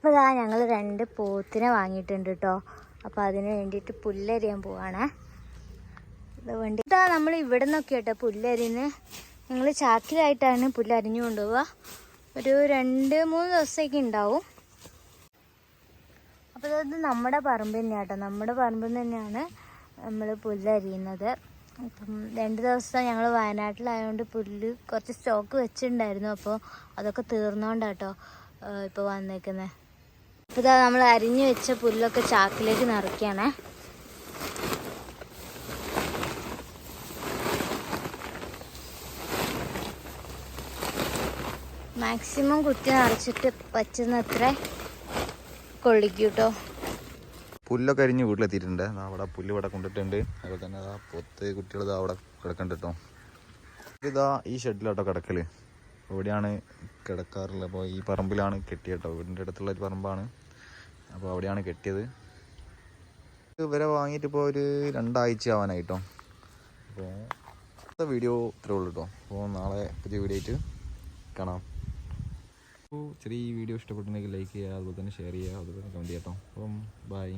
അപ്പോൾ ഇതാ ഞങ്ങൾ 2 പോത്തിനെ വാങ്ങിയിട്ടുണ്ട് കേട്ടോ. അപ്പോൾ അതിന് വേണ്ടിയിട്ട് പുല്ലരിയാൻ പോവാണ്. വണ്ടി ഇതാ നമ്മൾ ഇവിടെ നിന്നൊക്കെ കേട്ടോ പുല്ലരിന് ഞങ്ങൾ ചാക്കിലായിട്ടാണ് പുല്ലരിഞ്ഞു കൊണ്ടുപോവുക. ഒരു 2-3 ദിവസമൊക്കെ ഉണ്ടാവും. അപ്പോൾ ഇത് നമ്മുടെ പറമ്പ് തന്നെയാണ് കേട്ടോ. നമ്മുടെ പറമ്പിൽ തന്നെയാണ് നമ്മൾ പുല്ലരിയുന്നത്. അപ്പം 2 ദിവസം ഞങ്ങൾ വയനാട്ടിലായതുകൊണ്ട് പുല്ല് കുറച്ച് സ്റ്റോക്ക് വെച്ചിട്ടുണ്ടായിരുന്നു. അപ്പോൾ അതൊക്കെ തീർന്നുകൊണ്ടാട്ടോ ഇപ്പോൾ വന്നേക്കുന്നത്. അപ്പോൾ ഇതാ നമ്മൾ അരിഞ്ഞു വെച്ച പുല്ലൊക്കെ ചാക്കിലേക്ക് നിറയ്ക്കുകയാണേ. മാക്സിമം കുത്തി നിറച്ചിട്ട് പറ്റുന്നത്ര കൊള്ളിക്കും കേട്ടോ. പുല്ലൊക്കെ അരിഞ്ഞ് വീട്ടിലെത്തിയിട്ടുണ്ട്. അവിടെ പുല്ല് ഇവിടെ കൊണ്ടിട്ടുണ്ട്. അതുപോലെ തന്നെ പൊത്ത് കുട്ടികൾ അവിടെ കിടക്കണ്ട കേട്ടോ. ഇതാ ഈ ഷെഡിലാട്ടോ കിടക്കൽ. ഇവിടെയാണ് കിടക്കാറുള്ളത്. അപ്പോൾ ഈ പറമ്പിലാണ് കെട്ടിയത് കേട്ടോ. വീടിൻ്റെ അടുത്തുള്ള ഒരു പറമ്പാണ്. അപ്പോൾ അവിടെയാണ് കെട്ടിയത്. ഇവരെ വാങ്ങിയിട്ട് ഇപ്പോൾ ഒരു 2 ആഴ്ച ആവാനായിട്ടോ. അപ്പോൾ അടുത്ത വീഡിയോ ഇത്രേ ഉള്ളൂ കേട്ടോ. അപ്പോൾ നാളെ പുതിയ വീഡിയോ ആയിട്ട് കാണാം. അപ്പോൾ ചെറിയ വീഡിയോ ഇഷ്ടപ്പെട്ടിട്ടുണ്ടെങ്കിൽ ലൈക്ക് ചെയ്യുക, അതുപോലെ തന്നെ ഷെയർ ചെയ്യുക, അതുപോലെ തന്നെ കമൻറ്റ് ചെയ്യാം കേട്ടോ. അപ്പം ബൈ.